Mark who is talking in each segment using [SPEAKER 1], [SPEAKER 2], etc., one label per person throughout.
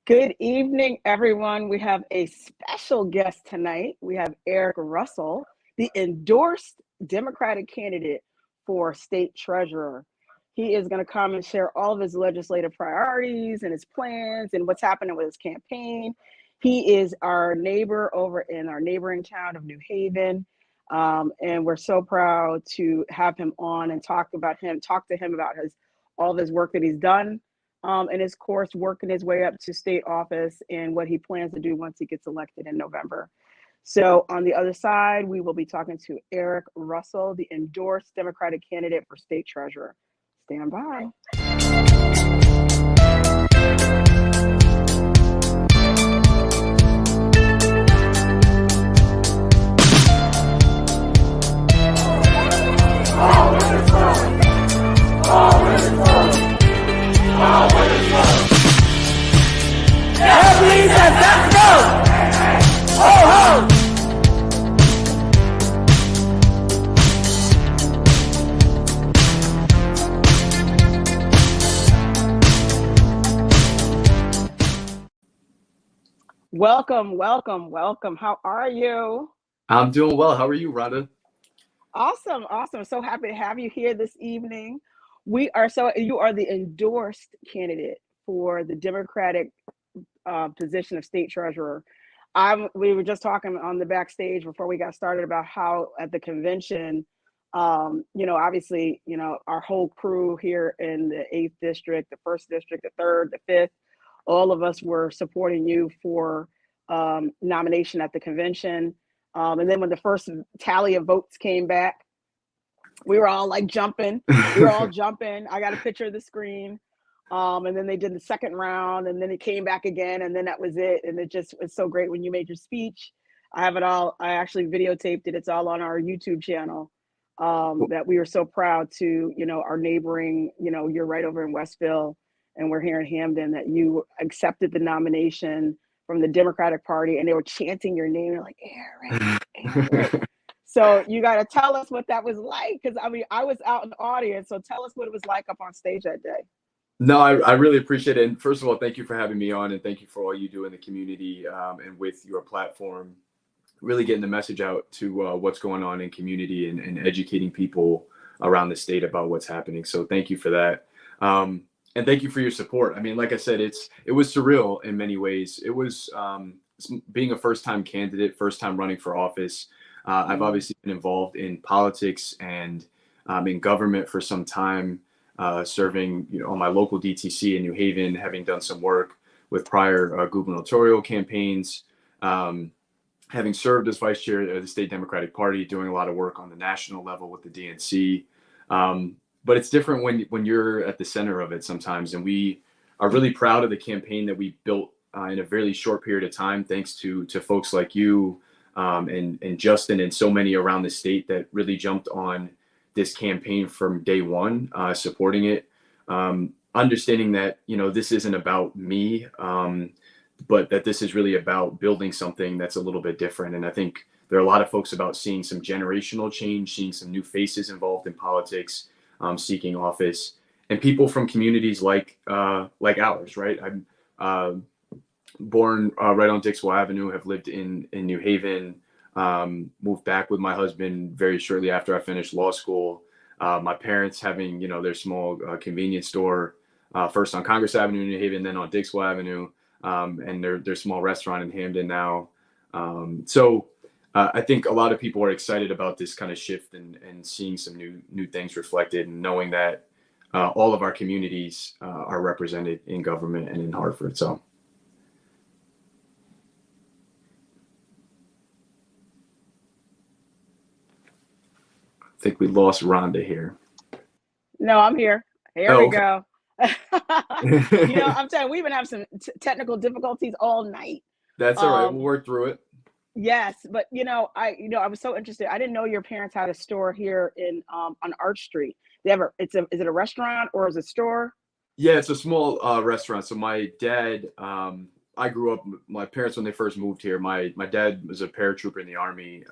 [SPEAKER 1] Good evening, everyone. We have a special guest tonight. We have Erick Russell, the endorsed Democratic candidate for state treasurer. He is going to come and share all of his legislative priorities and his plans and what's happening with his campaign. He is our neighbor over in our neighboring town of New Haven. And we're so proud to have him on and talk to him about all of his work that he's done. And his course working his way up to state office and what he plans to do once he gets elected in November. So on the other side, we will be talking to Erick Russell, the endorsed Democratic candidate for state treasurer. Stand by. Let's go! Ho, ho! Welcome, welcome, welcome. How are you?
[SPEAKER 2] I'm doing well. How are you, Rhonda?
[SPEAKER 1] Awesome, awesome. So happy to have you here this evening. You are the endorsed candidate for the Democratic position of state treasurer. We were just talking on the backstage before we got started about how at the convention, obviously, our whole crew here in the 8th district, the 1st district, the 3rd, the 5th, all of us were supporting you for nomination at the convention. And then when the first tally of votes came back, we were all like jumping. We were all jumping. I got a picture of the screen. And then they did the second round, and then it came back again, and then that was it. And it just was so great when you made your speech. I have it all. I actually videotaped it. It's all on our YouTube channel. That we were so proud to, our neighboring, you're right over in Westville, and we're here in Hamden, that you accepted the nomination from the Democratic Party, and they were chanting your name. They're like, Erick. So you got to tell us what that was like, because I was out in the audience. So tell us what it was like up on stage that day.
[SPEAKER 2] No, I really appreciate it. And first of all, thank you for having me on, and thank you for all you do in the community and with your platform, really getting the message out to what's going on in community and educating people around the state about what's happening. So thank you for that. And thank you for your support. I mean, like I said, it was surreal in many ways. It was being a first-time candidate, first time running for office. I've obviously been involved in politics and in government for some time. Serving, on my local DTC in New Haven, having done some work with prior gubernatorial campaigns, having served as vice chair of the state Democratic Party, doing a lot of work on the national level with the DNC. But it's different when you're at the center of it sometimes. And we are really proud of the campaign that we built in a very short period of time, thanks to folks like you and Justin and so many around the state that really jumped on this campaign from day one, supporting it, understanding that, this isn't about me, but that this is really about building something that's a little bit different. And I think there are a lot of folks about seeing some generational change, seeing some new faces involved in politics, seeking office, and people from communities like ours, right? I'm born right on Dixwell Avenue, have lived in New Haven, moved back with my husband very shortly after I finished law school. My parents having, their small convenience store, first on Congress Avenue in New Haven, then on Dixwell Avenue, and their small restaurant in Hamden now. So I think a lot of people are excited about this kind of shift and seeing some new things reflected, and knowing that all of our communities are represented in government and in Hartford. So. I think we lost Rhonda here.
[SPEAKER 1] No, I'm here. Here we go. I'm telling you, we've been having some technical difficulties all night.
[SPEAKER 2] That's all right. We'll work through it.
[SPEAKER 1] Yes, but I was so interested. I didn't know your parents had a store here on Arch Street. Is it a restaurant or is it a store?
[SPEAKER 2] Yeah, it's a small restaurant. So my dad, I grew up. My parents, when they first moved here, my dad was a paratrooper in the Army,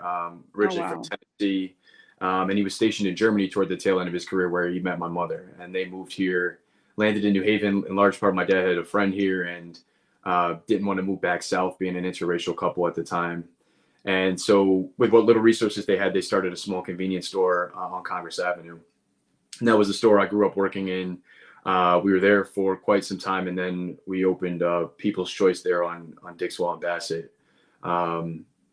[SPEAKER 2] originally from Tennessee. And he was stationed in Germany toward the tail end of his career, where he met my mother. And they moved here, landed in New Haven. In large part, my dad had a friend here, and didn't want to move back south, being an interracial couple at the time. And so with what little resources they had, they started a small convenience store on Congress Avenue. And that was the store I grew up working in. We were there for quite some time, and then we opened People's Choice there on Dixwell and Bassett,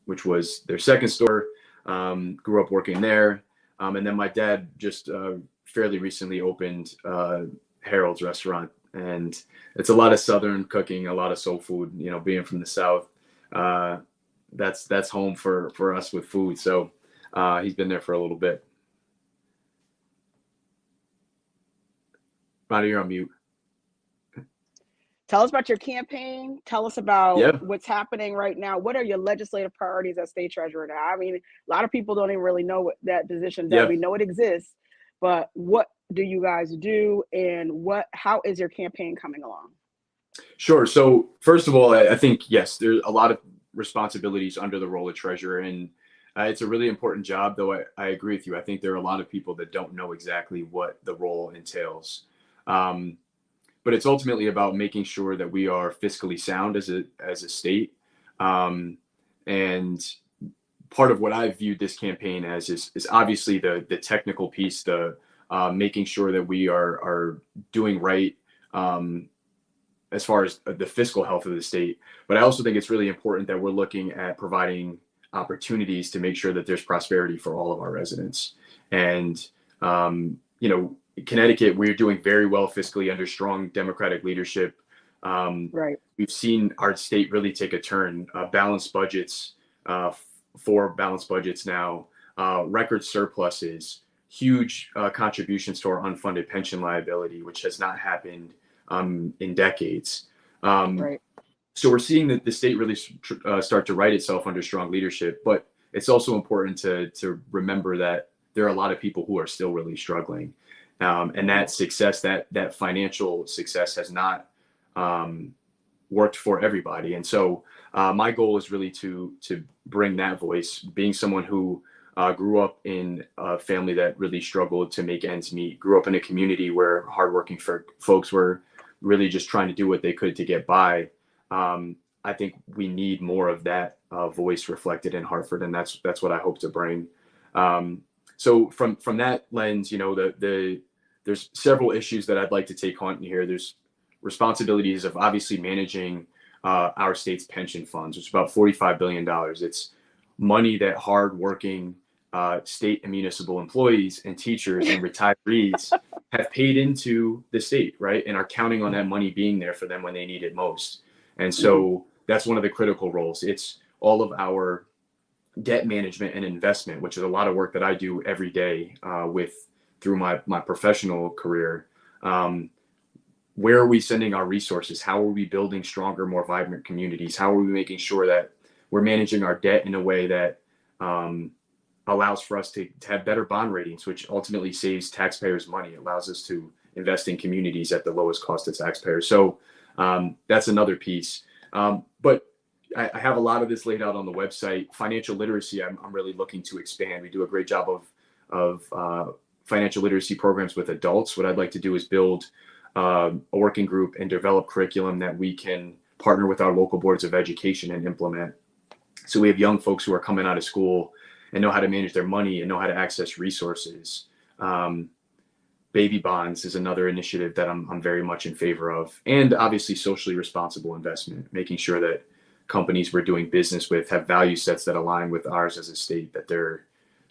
[SPEAKER 2] which was their second store. Grew up working there. And then my dad just fairly recently opened Harold's Restaurant. And it's a lot of Southern cooking, a lot of soul food, you know, being from the South. That's home for us with food. So he's been there for a little bit. Ronnie, you're on mute.
[SPEAKER 1] Tell us about your campaign. Tell us about what's happening right now. What are your legislative priorities as state treasurer now? I mean, a lot of people don't even really know what that position does. We know it exists, but what do you guys do, and how is your campaign coming along?
[SPEAKER 2] Sure. So first of all, I think, yes, there's a lot of responsibilities under the role of treasurer, and it's a really important job, though I agree with you. I think there are a lot of people that don't know exactly what the role entails. But it's ultimately about making sure that we are fiscally sound as a state. And part of what I've viewed this campaign as is obviously the technical piece, the making sure that we are doing right as far as the fiscal health of the state. But I also think it's really important that we're looking at providing opportunities to make sure that there's prosperity for all of our residents. And, you know, Connecticut, we're doing very well fiscally under strong Democratic leadership. We've seen our state really take a turn. Balanced budgets, 4 balanced budgets now, record surpluses, huge contributions to our unfunded pension liability, which has not happened in decades. So we're seeing that the state really start to right itself under strong leadership. But it's also important to remember that there are a lot of people who are still really struggling. And that success, that financial success has not worked for everybody. And so my goal is really to bring that voice, being someone who grew up in a family that really struggled to make ends meet, grew up in a community where hardworking folks were really just trying to do what they could to get by. I think we need more of that voice reflected in Hartford, and that's what I hope to bring. So from that lens, you know, there's several issues that I'd like to take on here. There's responsibilities of obviously managing our state's pension funds, which is about $45 billion. It's money that hardworking state and municipal employees and teachers and retirees have paid into the state, right? And are counting on that money being there for them when they need it most. And so that's one of the critical roles. It's all of our debt management and investment, which is a lot of work that I do every day through my professional career. Where are we sending our resources? How are we building stronger, more vibrant communities? How are we making sure that we're managing our debt in a way that allows for us to have better bond ratings, which ultimately saves taxpayers money, allows us to invest in communities at the lowest cost to taxpayers. So that's another piece. But I have a lot of this laid out on the website. Financial literacy, I'm really looking to expand. We do a great job of financial literacy programs with adults. What I'd like to do is build a working group and develop curriculum that we can partner with our local boards of education and implement. So we have young folks who are coming out of school and know how to manage their money and know how to access resources. Baby bonds is another initiative that I'm very much in favor of. And obviously socially responsible investment, making sure that companies we're doing business with have value sets that align with ours as a state, that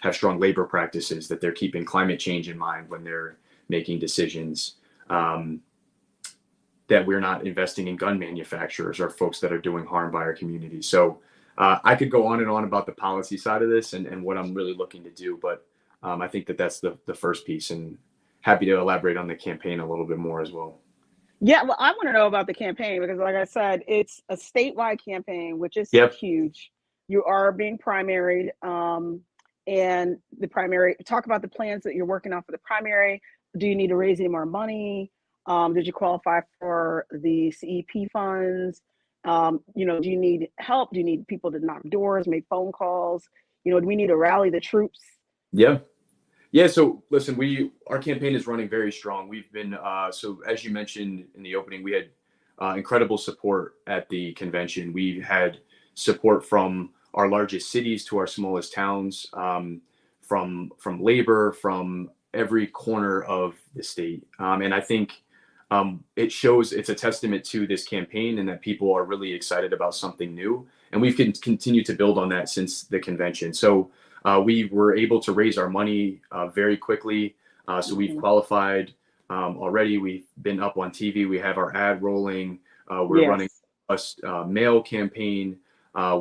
[SPEAKER 2] have strong labor practices, that they're keeping climate change in mind when they're making decisions, that we're not investing in gun manufacturers or folks that are doing harm by our community. So I could go on and on about the policy side of this and what I'm really looking to do, but I think that's the first piece, and happy to elaborate on the campaign a little bit more as well.
[SPEAKER 1] Yeah, well, I want to know about the campaign because, like I said, it's a statewide campaign, which is huge. You are being primaried, and the primary. Talk about the plans that you're working on for the primary. Do you need to raise any more money? Did you qualify for the CEP funds? Do you need help? Do you need people to knock doors, make phone calls? Do we need to rally the troops?
[SPEAKER 2] Yeah. So listen, our campaign is running very strong. We've been, so as you mentioned in the opening, we had incredible support at the convention. We had support from our largest cities to our smallest towns, from labor, from every corner of the state. And I think it shows, it's a testament to this campaign and that people are really excited about something new. And we've continued to build on that since the convention. So we were able to raise our money very quickly. So we've qualified already. We've been up on TV. We have our ad rolling. We're running a mail campaign.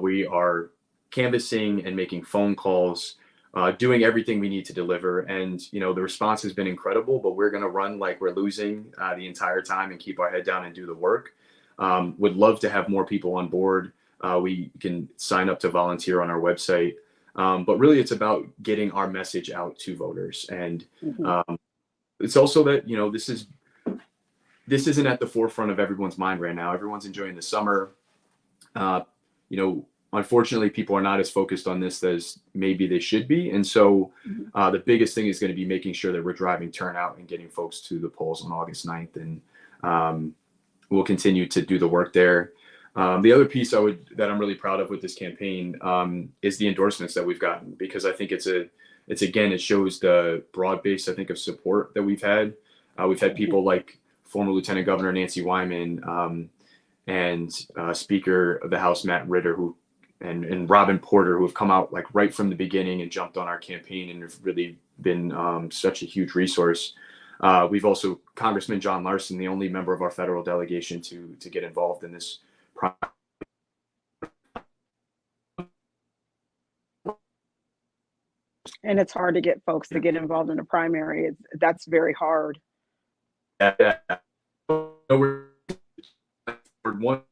[SPEAKER 2] We are canvassing and making phone calls, doing everything we need to deliver. And, you know, the response has been incredible, but we're going to run like we're losing the entire time and keep our head down and do the work. Would love to have more people on board. We can sign up to volunteer on our website. But really, it's about getting our message out to voters. And it's also that, you know, this isn't at the forefront of everyone's mind right now. Everyone's enjoying the summer. You know, unfortunately, people are not as focused on this as maybe they should be. And so the biggest thing is going to be making sure that we're driving turnout and getting folks to the polls on August 9th. And we'll continue to do the work there. The other piece that I'm really proud of with this campaign is the endorsements that we've gotten, because I think it shows the broad base, I think, of support that we've had. We've had people like former Lieutenant Governor Nancy Wyman and Speaker of the House Matt Ritter, and Robin Porter, who have come out like right from the beginning and jumped on our campaign and have really been such a huge resource. We've also Congressman John Larson, the only member of our federal delegation to get involved in this project.
[SPEAKER 1] And it's hard to get folks to get involved in a primary. That's very hard.
[SPEAKER 2] Yeah. We're one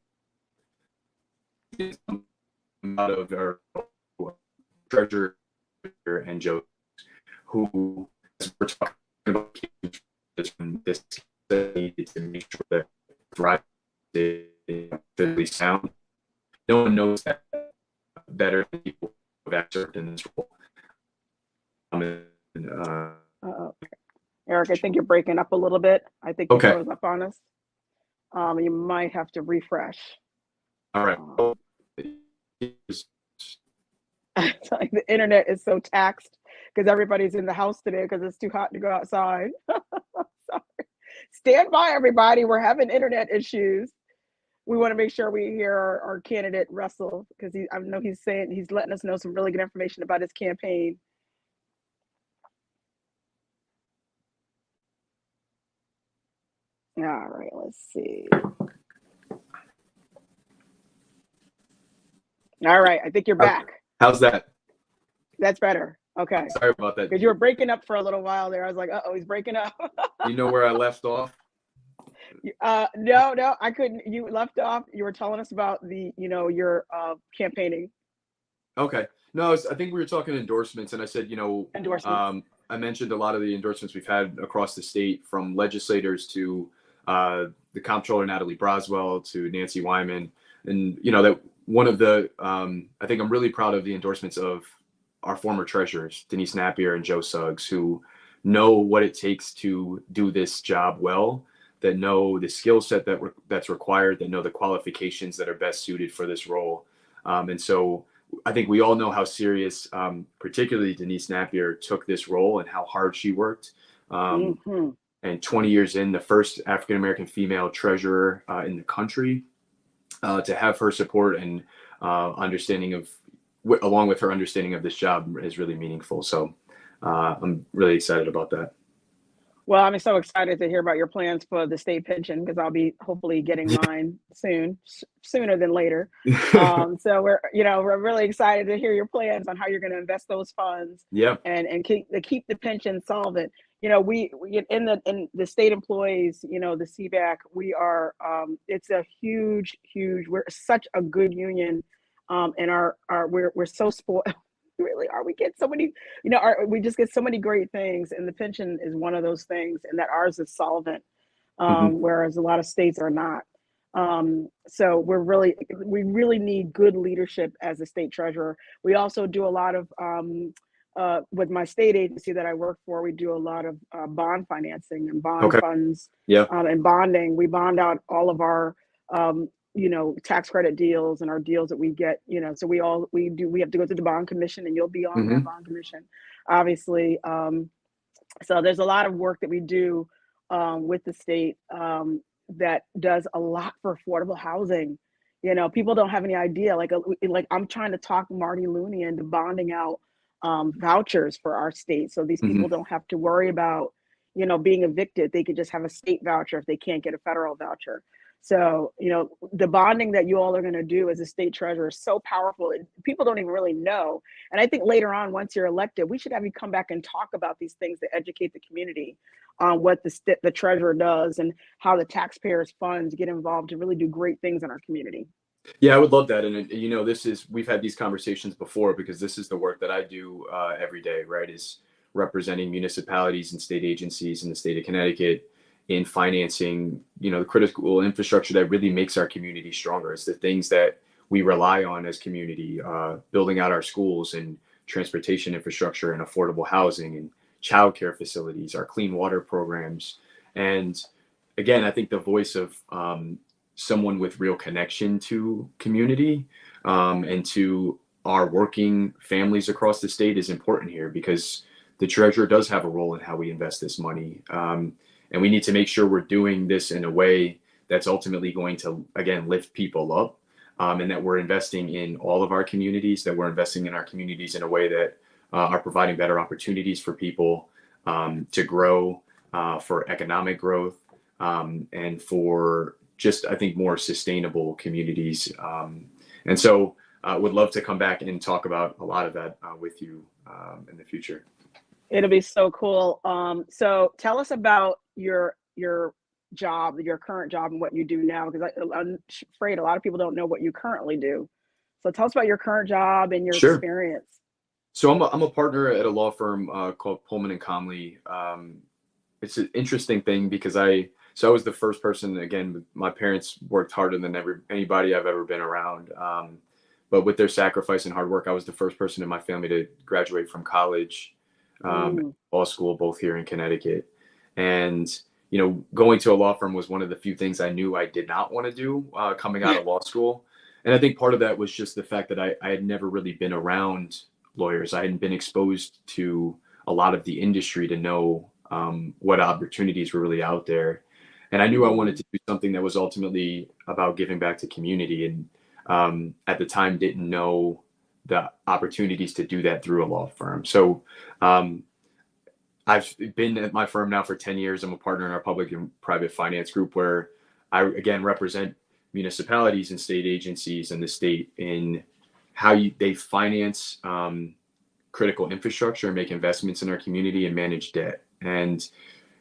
[SPEAKER 2] out of our treasurer and Joe, who we're talking about this needed to make sure that Thrive is physically sound. No one knows that better than people who have served in this role.
[SPEAKER 1] Eric, I think you're breaking up a little bit. I think you froze up on us. You might have to refresh.
[SPEAKER 2] All right.
[SPEAKER 1] The internet is so taxed because everybody's in the house today because it's too hot to go outside. Sorry. Stand by, everybody. We're having internet issues. We want to make sure we hear our candidate Russell, because I know he's letting us know some really good information about his campaign. All right, let's see. All right, I think you're back.
[SPEAKER 2] How's that?
[SPEAKER 1] That's better. Okay.
[SPEAKER 2] Sorry about that.
[SPEAKER 1] Because you were breaking up for a little while there. I was like, uh-oh, he's breaking up.
[SPEAKER 2] You know where I left off?
[SPEAKER 1] No, I couldn't. You left off. You were telling us about your campaigning.
[SPEAKER 2] Okay. No, I think we were talking endorsements, and I said, endorsements. I mentioned a lot of the endorsements we've had across the state, from legislators to the comptroller Natalie Braswell to Nancy Wyman, and that one of the I think I'm really proud of the endorsements of our former treasurers, Denise Napier and Joe Suggs, who know what it takes to do this job well, that know the skill set that's required, that know the qualifications that are best suited for this role. And so I think we all know how serious, particularly Denise Napier, took this role and how hard she worked. And 20 years in, the first African-American female treasurer in the country, to have her support and along with her understanding of this job is really meaningful. So I'm really excited about that.
[SPEAKER 1] Well, I'm so excited to hear about your plans for the state pension, because I'll be hopefully getting mine sooner than later. So we're really excited to hear your plans on how you're going to invest those funds.
[SPEAKER 2] Yeah.
[SPEAKER 1] And keep the pension solvent. We in the state employees, the CBAC, we are it's a huge, we're such a good union, and we're so spoiled. We really are. We get so many, we just get so many great things, and the pension is one of those things, and that ours is solvent, whereas a lot of states are not. So we really need good leadership as a state treasurer. We also do a lot of with my state agency that I work for, we do a lot of bond financing and bond funds, and bonding. We bond out all of our tax credit deals and our deals that we get, so we have to go to the bond commission, and you'll be on that
[SPEAKER 2] Mm-hmm.
[SPEAKER 1] bond commission, obviously. So there's a lot of work that we do with the state that does a lot for affordable housing. People don't have any idea. Like I'm trying to talk Marty Looney into bonding out vouchers for our state, so these
[SPEAKER 2] Mm-hmm.
[SPEAKER 1] people don't have to worry about being evicted. They could just have a state voucher if they can't get a federal voucher. So the bonding that you all are going to do as a state treasurer is so powerful. People don't even really know. And I think later on, once you're elected, we should have you come back and talk about these things to educate the community on what the treasurer does and how the taxpayers' funds get involved to really do great things in our community.
[SPEAKER 2] Yeah, I would love that. And we've had these conversations before, because this is the work that I do every day, right? Is representing municipalities and state agencies in the state of Connecticut in financing, the critical infrastructure that really makes our community stronger. It's the things that we rely on as community, building out our schools and transportation infrastructure and affordable housing and childcare facilities, our clean water programs. And again, I think the voice of someone with real connection to community and to our working families across the state is important here, because the treasurer does have a role in how we invest this money. And we need to make sure we're doing this in a way that's ultimately going to, again, lift people up, and that we're investing in all of our communities, that we're investing in our communities in a way that are providing better opportunities for people to grow, for economic growth, and for just, I think, more sustainable communities. And so would love to come back and talk about a lot of that with you in the future.
[SPEAKER 1] It'll be so cool. So tell us about your job, your current job, and what you do now, because I'm afraid a lot of people don't know what you currently do. So tell us about your current job and your
[SPEAKER 2] Sure.
[SPEAKER 1] experience.
[SPEAKER 2] So I'm a partner at a law firm called Pullman and Conley. It's an interesting thing because I was the first person. Again, my parents worked harder than anybody I've ever been around. But with their sacrifice and hard work, I was the first person in my family to graduate from college, law school, both here in Connecticut. And going to a law firm was one of the few things I knew I did not want to do coming out of law school. And I think part of that was just the fact that I had never really been around lawyers. I hadn't been exposed to a lot of the industry to know what opportunities were really out there. And I knew I wanted to do something that was ultimately about giving back to community. And at the time, didn't know the opportunities to do that through a law firm. So I've been at my firm now for 10 years. I'm a partner in our public and private finance group, where I, again, represent municipalities and state agencies in the state in how they finance critical infrastructure and make investments in our community and manage debt. And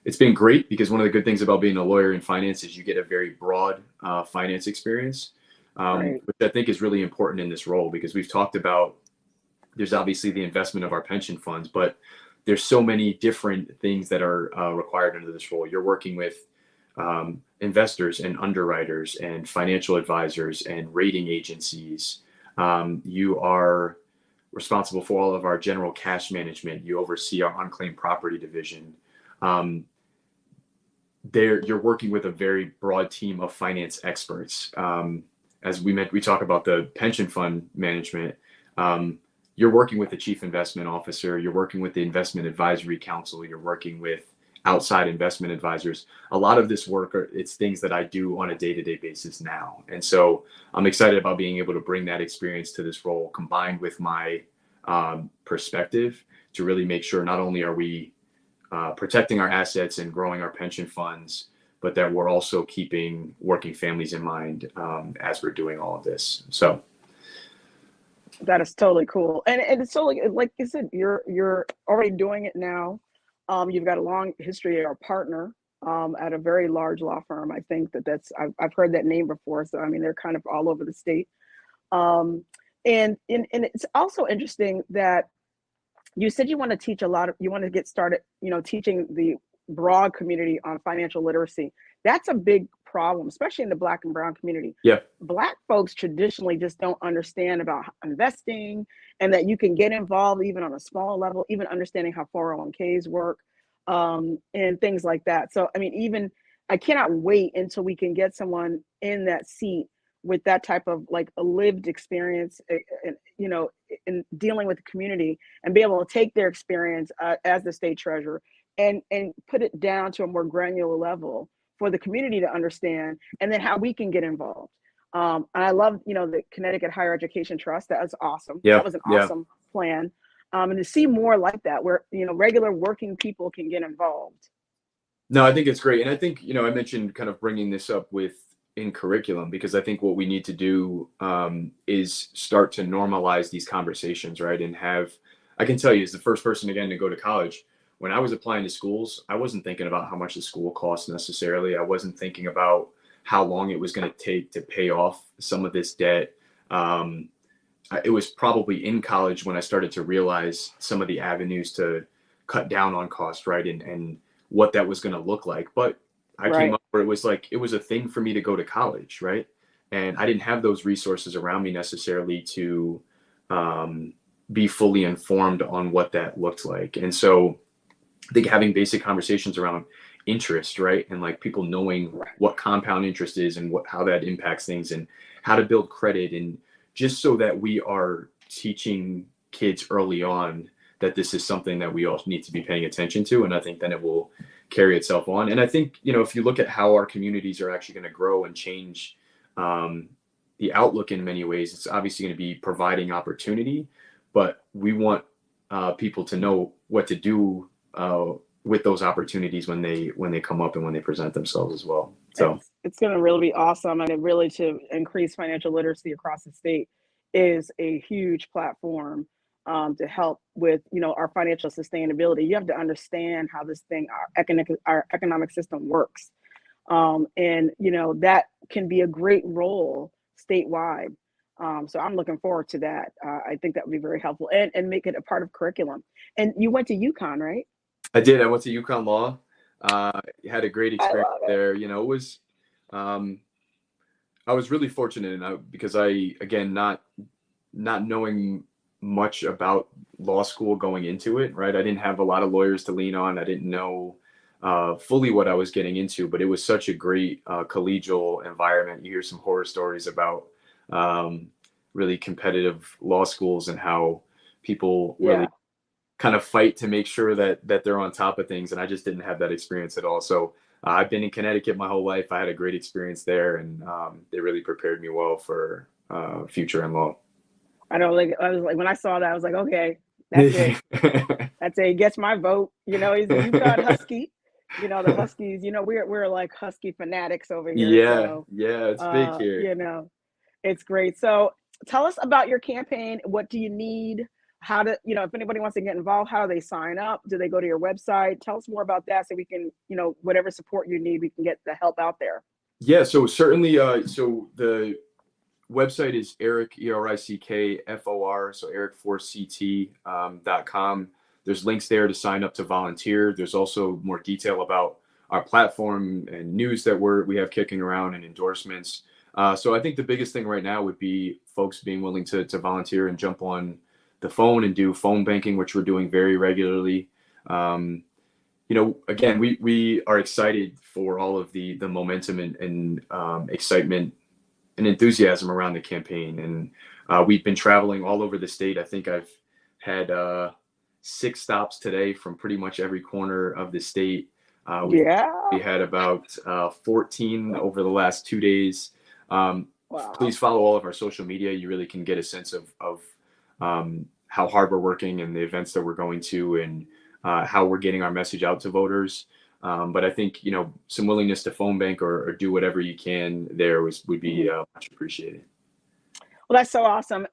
[SPEAKER 2] it's been great, because one of the good things about being a lawyer in finance is you get a very broad finance experience,
[SPEAKER 1] Right.
[SPEAKER 2] which I think is really important in this role, because we've talked about, there's obviously the investment of our pension funds, but there's so many different things that are required under this role. You're working with investors and underwriters and financial advisors and rating agencies. You are responsible for all of our general cash management. You oversee our unclaimed property division. You're working with a very broad team of finance experts. As we talk about the pension fund management. You're working with the chief investment officer. You're working with the investment advisory council. You're working with outside investment advisors. A lot of this work, it's things that I do on a day-to-day basis now. And so I'm excited about being able to bring that experience to this role, combined with my perspective, to really make sure not only are we protecting our assets and growing our pension funds, but that we're also keeping working families in mind as we're doing all of this. So
[SPEAKER 1] that is totally cool. And it's totally, like you said, you're already doing it now. You've got a long history. You're a partner at a very large law firm. I think I've heard that name before. So, I mean, they're kind of all over the state. And it's also interesting that you said you want to teach you want to get started, teaching the broad community on financial literacy. That's a big problem, especially in the Black and brown community.
[SPEAKER 2] Yeah.
[SPEAKER 1] Black folks traditionally just don't understand about investing, and that you can get involved even on a small level, even understanding how 401ks work, and things like that. So, I mean, even I cannot wait until we can get someone in that seat with that type of like a lived experience, you know, in dealing with the community, and be able to take their experience as the state treasurer and put it down to a more granular level for the community to understand, and then how we can get involved. And I love, you know, the Connecticut Higher Education Trust. That was awesome.
[SPEAKER 2] Yeah,
[SPEAKER 1] That was an
[SPEAKER 2] yeah.
[SPEAKER 1] awesome plan. And to see more like that, where, you know, regular working people can get involved.
[SPEAKER 2] No, I think it's great. And I think, you know, I mentioned kind of bringing this up with in curriculum, because I think what we need to do is start to normalize these conversations, right? And have, I can tell you, as the first person again to go to college, when I was applying to schools, I wasn't thinking about how much the school costs necessarily. I wasn't thinking about how long it was going to take to pay off some of this debt. It was probably in college when I started to realize some of the avenues to cut down on cost, right? And what that was going to look like. But I came up where it was like, it was a thing for me to go to college, right? And I didn't have those resources around me necessarily to be fully informed on what that looked like. And so I think having basic conversations around interest, right? And like people knowing what compound interest is and how that impacts things, and how to build credit, and just so that we are teaching kids early on that this is something that we all need to be paying attention to. And I think then it will carry itself on. And I think, you know, if you look at how our communities are actually going to grow and change the outlook in many ways, it's obviously going to be providing opportunity, but we want people to know what to do with those opportunities when they come up and when they present themselves as well. So
[SPEAKER 1] it's going to really be awesome. And it really, to increase financial literacy across the state is a huge platform to help with, you know, our financial sustainability. You have to understand how this thing, our economic system works. And, you know, that can be a great role statewide. So I'm looking forward to that. I think that would be very helpful, and make it a part of curriculum. And you went to UConn, right?
[SPEAKER 2] I did. I went to UConn Law. Had a great experience there. You know, it was, I was really fortunate because I, again, not knowing much about law school going into it, right? I didn't have a lot of lawyers to lean on. I didn't know fully what I was getting into, but it was such a great collegial environment. You hear some horror stories about really competitive law schools and how people really kind of fight to make sure that they're on top of things. And I just didn't have that experience at all. So I've been in Connecticut my whole life. I had a great experience there, and they really prepared me well for future in law.
[SPEAKER 1] I know, like, I was like, when I saw that, I was like, okay, that's it. That's it. He gets my vote. You know, he's a UConn Husky. You know, the Huskies, you know, we're like Husky fanatics over here.
[SPEAKER 2] Yeah,
[SPEAKER 1] so,
[SPEAKER 2] yeah, it's big here.
[SPEAKER 1] You know, it's great. So tell us about your campaign. What do you need? How to, you know, if anybody wants to get involved, how do they sign up? Do they go to your website? Tell us more about that, so we can, you know, whatever support you need, we can get the help out there.
[SPEAKER 2] Yeah, so certainly, so the website is Erick, ERICKFOR, so erick4ct.com. There's links there to sign up to volunteer. There's also more detail about our platform and news that we have kicking around, and endorsements. So I think the biggest thing right now would be folks being willing to volunteer and jump on the phone and do phone banking, which we're doing very regularly. You know, again, we are excited for all of the momentum and excitement and enthusiasm around the campaign. And we've been traveling all over the state. I think I've had 6 stops today from pretty much every corner of the state. We had about 14 over the last 2 days. Please follow all of our social media. You really can get a sense of how hard we're working and the events that we're going to, and how we're getting our message out to voters. But I think, you know, some willingness to phone bank or do whatever you can there would be much appreciated.
[SPEAKER 1] Well, that's so awesome.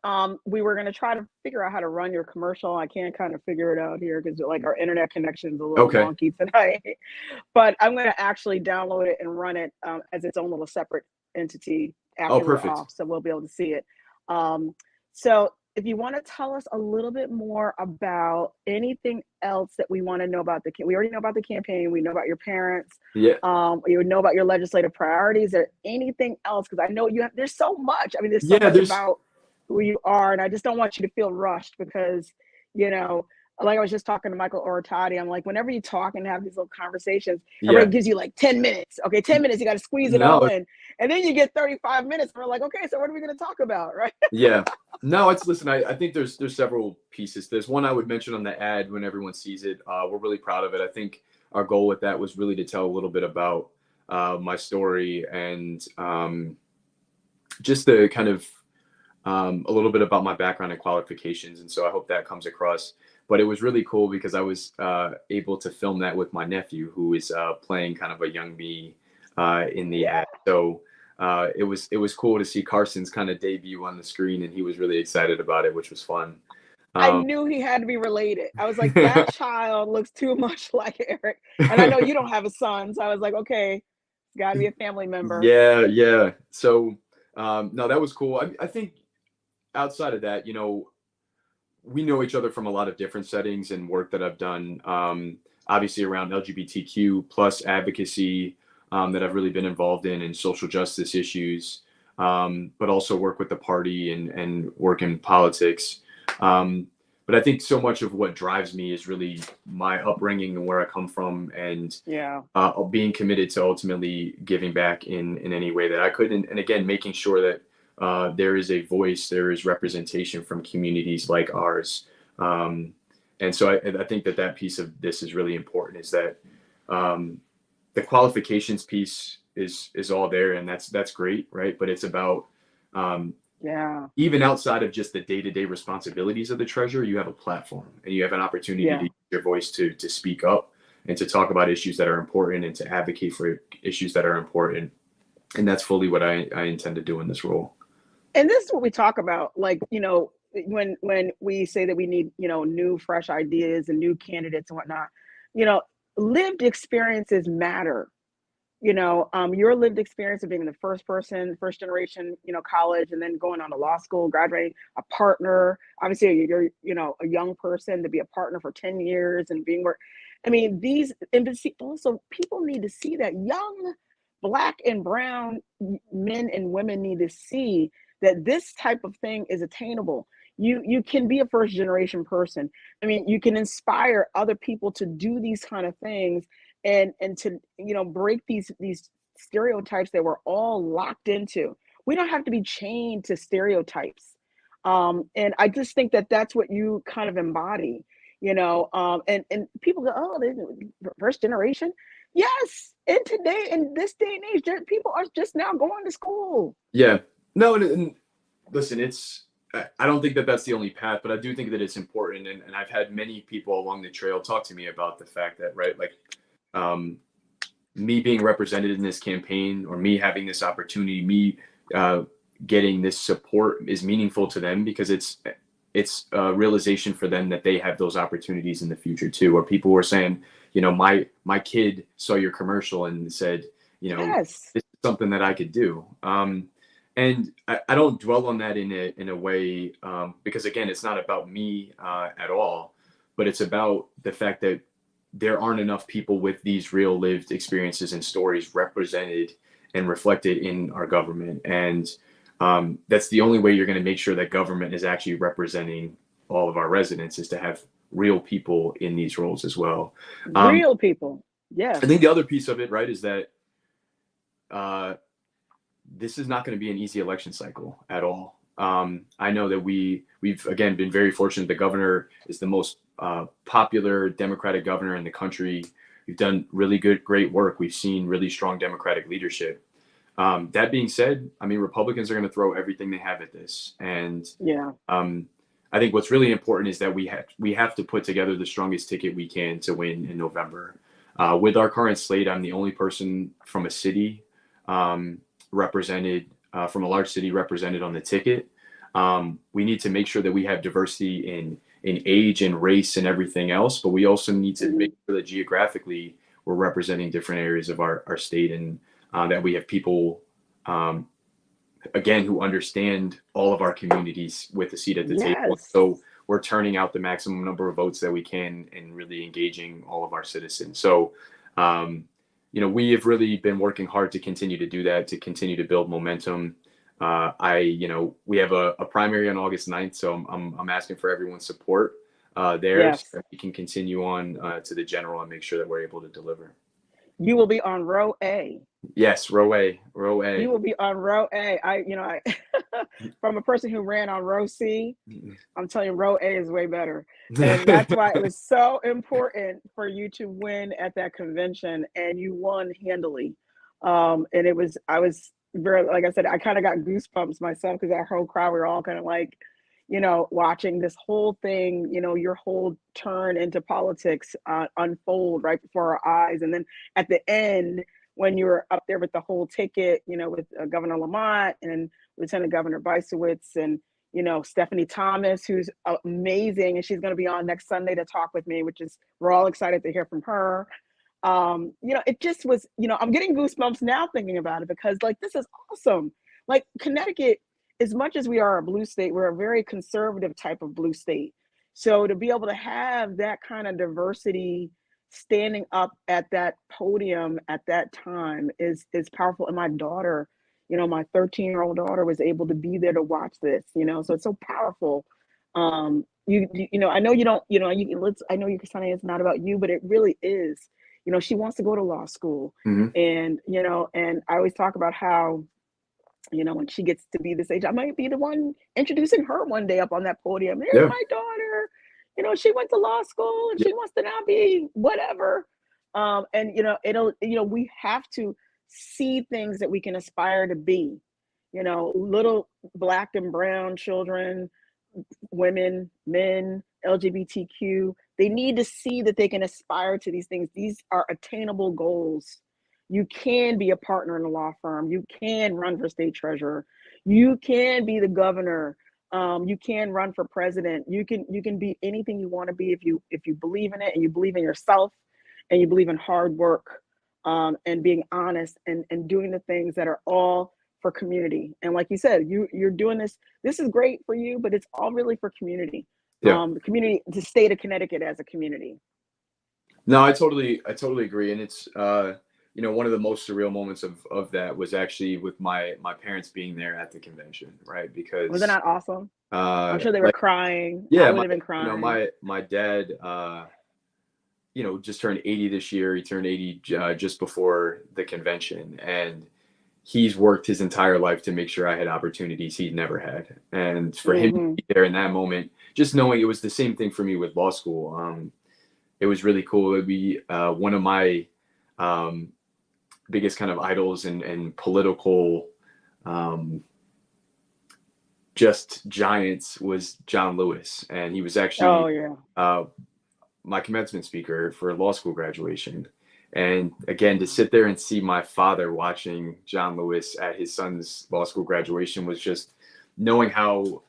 [SPEAKER 1] We were going to try to figure out how to run your commercial. I can't kind of figure it out here because like our internet connection is a little wonky tonight. But I'm going to actually download it and run it as its own little separate entity after we're off, so we'll be able to see it. So if you want to tell us a little bit more about anything else that we want to know about we already know about the campaign, we know about your parents, you know about your legislative priorities. Is there anything else? Because I know there's so much. I mean, there's so much about who you are, and I just don't want you to feel rushed because, you know, like I was just talking to Michael Ortati, I'm like, whenever you talk and have these little conversations,
[SPEAKER 2] Yeah.
[SPEAKER 1] everybody gives you like 10 minutes. Okay, 10 minutes, you got to squeeze it all
[SPEAKER 2] No.
[SPEAKER 1] in. And then you get 35 minutes. And we're like, okay, so what are we going to talk about? Right.
[SPEAKER 2] Yeah. No, listen, I think there's several pieces. There's one I would mention on the ad when everyone sees it. We're really proud of it. I think our goal with that was really to tell a little bit about my story and just the kind of a little bit about my background and qualifications. And so I hope that comes across. But it was really cool because I was able to film that with my nephew, who is playing kind of a young me in the ad. So it was cool to see Carson's kind of debut on the screen, and he was really excited about it, which was fun.
[SPEAKER 1] I knew he had to be related. I was like, that child looks too much like Erick. And I know you don't have a son, so I was like, okay, it's got to be a family member.
[SPEAKER 2] Yeah. So no, that was cool. I think outside of that, we know each other from a lot of different settings and work that I've done, obviously around LGBTQ plus advocacy that I've really been involved in and social justice issues, but also work with the party and work in politics. But I think so much of what drives me is really my upbringing and where I come from, and being committed to ultimately giving back in any way that I could. And again, making sure that there is a voice, there is representation from communities like ours. And so I think that piece of this is really important, is that the qualifications piece is all there, and that's great, right? But it's about even outside of just the day-to-day responsibilities of the treasurer, you have a platform and you have an opportunity to use your voice to speak up and to talk about issues that are important and to advocate for issues that are important. And that's fully what I intend to do in this role.
[SPEAKER 1] And this is what we talk about, like, when we say that we need, new, fresh ideas and new candidates and whatnot, lived experiences matter. Your lived experience of being the first generation, college, and then going on to law school, graduating, a partner. Obviously, you're, a young person to be a partner for 10 years and being also people need to see that young Black and brown men and women need to see that this type of thing is attainable. You can be a first generation person. You can inspire other people to do these kind of things and to, break these stereotypes that we're all locked into. We don't have to be chained to stereotypes. And I just think that that's what you kind of embody, and people go, oh, they're first generation. Yes. In this day and age, people are just now going to school.
[SPEAKER 2] Yeah. No, and listen, I don't think that that's the only path, but I do think that it's important. And I've had many people along the trail talk to me about the fact that, right, like me being represented in this campaign, or me having this opportunity, me getting this support is meaningful to them, because it's a realization for them that they have those opportunities in the future too. Or people were saying, my kid saw your commercial and said, this is something that I could do. And I don't dwell on that in a way, because again, it's not about me at all, but it's about the fact that there aren't enough people with these real lived experiences and stories represented and reflected in our government. And that's the only way you're going to make sure that government is actually representing all of our residents, is to have real people in these roles as well.
[SPEAKER 1] Real people. Yeah.
[SPEAKER 2] I think the other piece of it, right, is that this is not going to be an easy election cycle at all. I know that we've again been very fortunate. The governor is the most popular Democratic governor in the country. We've done really great work. We've seen really strong Democratic leadership. That being said, Republicans are going to throw everything they have at this. And I think what's really important is that we have to put together the strongest ticket we can to win in November. With our current slate, I'm the only person from a city represented, from a large city represented on the ticket. We need to make sure that we have diversity in age and race and everything else, but we also need to make sure that geographically we're representing different areas of our state, and that we have people, again, who understand all of our communities with a seat at the table. So we're turning out the maximum number of votes that we can and really engaging all of our citizens. So, we have really been working hard to continue to do that, to continue to build momentum. We have a primary on August 9th, so I'm asking for everyone's support. there, so
[SPEAKER 1] Yes.
[SPEAKER 2] that we can continue on to the general and make sure that we're able to deliver.
[SPEAKER 1] You will be on row A.
[SPEAKER 2] Yes, row A, row
[SPEAKER 1] You
[SPEAKER 2] A.
[SPEAKER 1] will be on row A. I from a person who ran on row C, I'm telling you, row A is way better. And that's why it was so important for you to win at that convention, and you won handily. And I was very, like I said, I kind of got goosebumps myself because that whole crowd, we were all kind of like, watching this whole thing, your whole turn into politics unfold right before our eyes. And then at the end, when you were up there with the whole ticket, with Governor Lamont and Lieutenant Governor Bicewicz and Stephanie Thomas, who's amazing, and she's going to be on next Sunday to talk with me, which is, we're all excited to hear from her. It just was, I'm getting goosebumps now thinking about it, because like, this is awesome. Like, Connecticut, as much as we are a blue state, we're a very conservative type of blue state. So to be able to have that kind of diversity standing up at that podium at that time is powerful. And my daughter, my 13-year-old daughter was able to be there to watch this, so it's so powerful. I know you don't, I know you're saying it's not about you, but it really is. She wants to go to law school.
[SPEAKER 2] Mhm.
[SPEAKER 1] And, and I always talk about how, when she gets to be this age, I might be the one introducing her one day up on that podium. Here's
[SPEAKER 2] Yeah.
[SPEAKER 1] my daughter. She went to law school and she wants to now be whatever. And we have to see things that we can aspire to be. Little Black and brown children, women, men, LGBTQ, they need to see that they can aspire to these things. These are attainable goals. You can be a partner in a law firm. You can run for state treasurer. You can be the governor. You can run for president. You can be anything you want to be if you believe in it, and you believe in yourself, and you believe in hard work, and being honest, and doing the things that are all for community. And like you said, you're doing this. This is great for you, but it's all really for community.
[SPEAKER 2] Yeah.
[SPEAKER 1] The community, the state of Connecticut as a community.
[SPEAKER 2] No, I totally agree. And it's, one of the most surreal moments of that was actually with my parents being there at the convention, right?
[SPEAKER 1] Was it
[SPEAKER 2] Because,
[SPEAKER 1] not awesome? I'm sure they were
[SPEAKER 2] like,
[SPEAKER 1] crying. I
[SPEAKER 2] yeah,
[SPEAKER 1] would have been crying.
[SPEAKER 2] my dad, just turned 80 this year. He turned 80 just before the convention, and he's worked his entire life to make sure I had opportunities he'd never had. And for him to be there in that moment, just knowing it was the same thing for me with law school, it was really cool. It would be one of my biggest kind of idols and political just giants was John Lewis. And he was actually my commencement speaker for law school graduation. And again, to sit there and see my father watching John Lewis at his son's law school graduation was just knowing how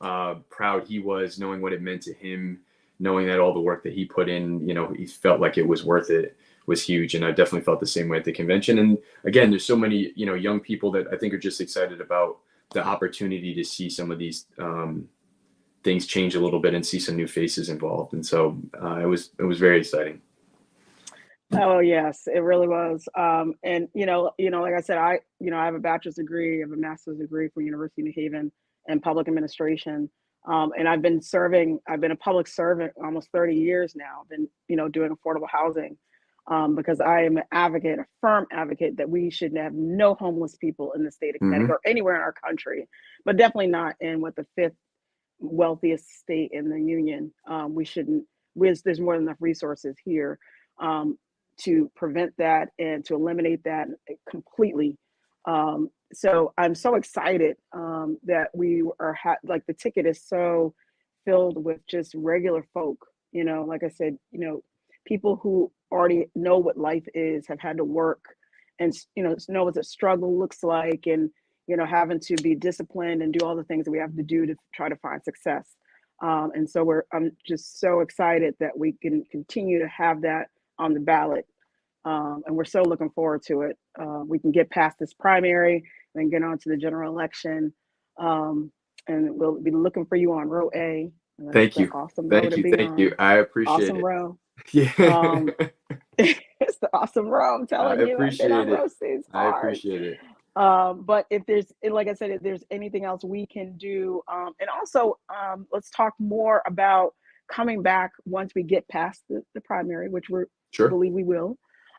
[SPEAKER 2] proud he was, knowing what it meant to him, knowing that all the work that he put in, he felt like it was worth it, was huge. And I definitely felt the same way at the convention. And again, there's so many, young people that I think are just excited about the opportunity to see some of these things change a little bit and see some new faces involved. And so it was very exciting.
[SPEAKER 1] Oh yes, it really was. And like I said, I have a bachelor's degree, I have a master's degree from University of New Haven in public administration. And I've been a public servant almost 30 years now. I've been, doing affordable housing, because I am a firm advocate that we should have no homeless people in the state of Connecticut or anywhere in our country, but definitely not in what the fifth wealthiest state in the union. We shouldn't. There's more than enough resources here to prevent that and to eliminate that completely. So I'm so excited that we are like the ticket is so filled with just regular folk. Like I said, people who already know what life is, have had to work, and know what the struggle looks like, and having to be disciplined and do all the things that we have to do to try to find success. And so I'm just so excited that we can continue to have that on the ballot. And we're so looking forward to it. We can get past this primary and get on to the general election. And we'll be looking for you on row A.
[SPEAKER 2] Thank you.
[SPEAKER 1] Awesome
[SPEAKER 2] Thank
[SPEAKER 1] row to
[SPEAKER 2] you.
[SPEAKER 1] be
[SPEAKER 2] Thank
[SPEAKER 1] on.
[SPEAKER 2] you. I appreciate
[SPEAKER 1] awesome
[SPEAKER 2] it.
[SPEAKER 1] Row.
[SPEAKER 2] Yeah.
[SPEAKER 1] It's the awesome row. I'm telling you, I've been on row C. It's hard.
[SPEAKER 2] I appreciate it.
[SPEAKER 1] But if there's, like I said, if there's anything else we can do, and also let's talk more about coming back once we get past the primary, which we
[SPEAKER 2] Sure.
[SPEAKER 1] believe we will.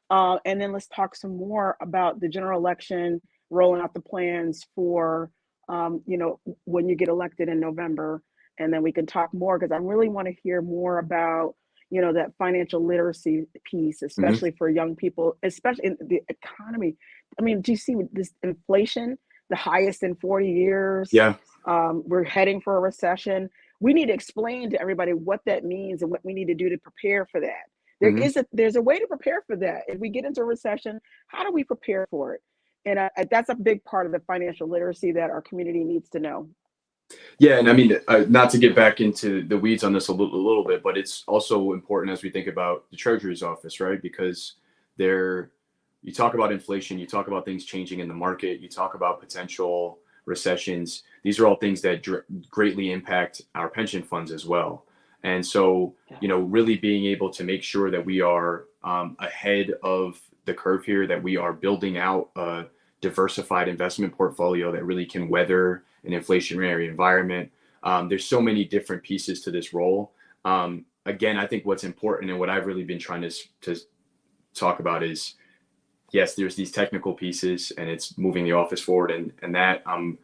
[SPEAKER 1] And then let's talk some more about the general election, rolling out the plans for, when you get elected in November. And then we can talk more, because I really want to hear more about, that financial literacy piece, especially for young people, especially in the economy. I mean, do you see this inflation, the highest in 40 years?
[SPEAKER 2] Yeah.
[SPEAKER 1] We're heading for a recession. We need to explain to everybody what that means and what we need to do to prepare for that. There's a way to prepare for that. If we get into a recession, how do we prepare for it? And that's a big part of the financial literacy that our community needs to know.
[SPEAKER 2] Yeah, and I mean, not to get back into the weeds on this a little bit, but it's also important as we think about the Treasury's office, right? Because you talk about inflation, you talk about things changing in the market, you talk about potential recessions. These are all things that greatly impact our pension funds as well. And so, really being able to make sure that we are ahead of the curve here, that we are building out a diversified investment portfolio that really can weather an inflationary environment. There's so many different pieces to this role. Again, I think what's important and what I've really been trying to talk about is, yes, there's these technical pieces and it's moving the office forward, and that I'm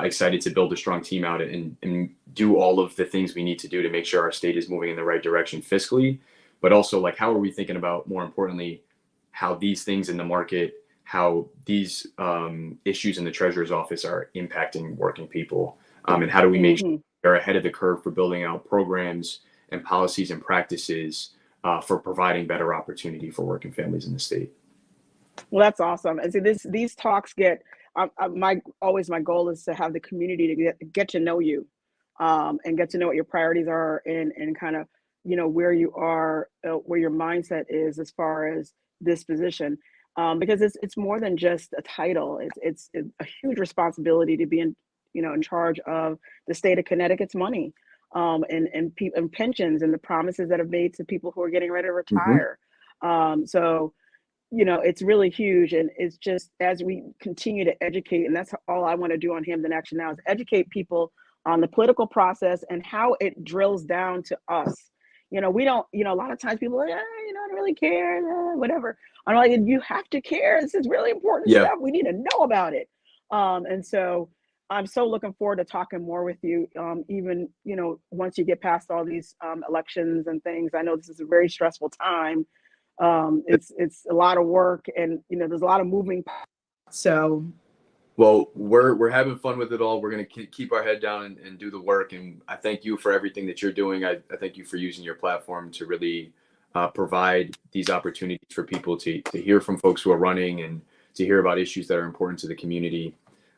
[SPEAKER 2] excited to build a strong team out and do all of the things we need to do to make sure our state is moving in the right direction fiscally, but also like, how are we thinking about, more importantly, how these things in the market, how these issues in the Treasurer's office are impacting working people, and how do we make sure we're ahead of the curve for building out programs and policies and practices for providing better opportunity for working families in the state.
[SPEAKER 1] Well, that's awesome. And see, these talks get my goal is to have the community to get to know you, and get to know what your priorities are, and kind of where you are, where your mindset is as far as this position, because it's more than just a title. It's a huge responsibility to be in charge of the state of Connecticut's money, and pensions and the promises that are made to people who are getting ready to retire. So it's really huge, and it's just as we continue to educate, and that's all I want to do on Hamden Action Now, is educate people on the political process and how it drills down to us. We don't, a lot of times people are like, I don't really care, whatever. I'm like, you have to care. This is really important stuff. We need to know about it. And so I'm so looking forward to talking more with you, even, once you get past all these elections and things. I know this is a very stressful time. It's a lot of work, and there's a lot of moving parts. So,
[SPEAKER 2] well, we're having fun with it all. We're going to keep our head down and do the work. And I thank you for everything that you're doing. I thank you for using your platform to really provide these opportunities for people to hear from folks who are running and to hear about issues that are important to the community.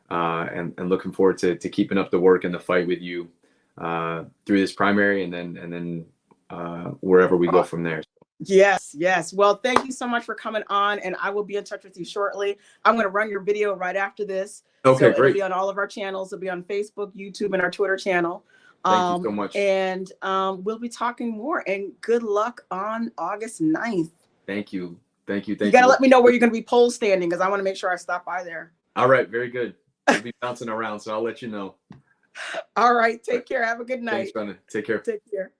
[SPEAKER 2] And looking forward to keeping up the work and the fight with you through this primary, and then wherever we go from there.
[SPEAKER 1] Yes. Well, thank you so much for coming on, and I will be in touch with you shortly. I'm going to run your video right after this.
[SPEAKER 2] Okay,
[SPEAKER 1] so
[SPEAKER 2] great.
[SPEAKER 1] It'll be on all of our channels. It'll be on Facebook, YouTube, and our Twitter channel.
[SPEAKER 2] Thank you so much.
[SPEAKER 1] And we'll be talking more, and good luck on August 9th.
[SPEAKER 2] Thank you.
[SPEAKER 1] You got to let me know where you're going to be poll standing, because I want to make sure I stop by there.
[SPEAKER 2] All right. Very good. We'll be bouncing around, so I'll let you know.
[SPEAKER 1] All right. Take care. Have a good night.
[SPEAKER 2] Thanks, Brenda. Take care.
[SPEAKER 1] Take care.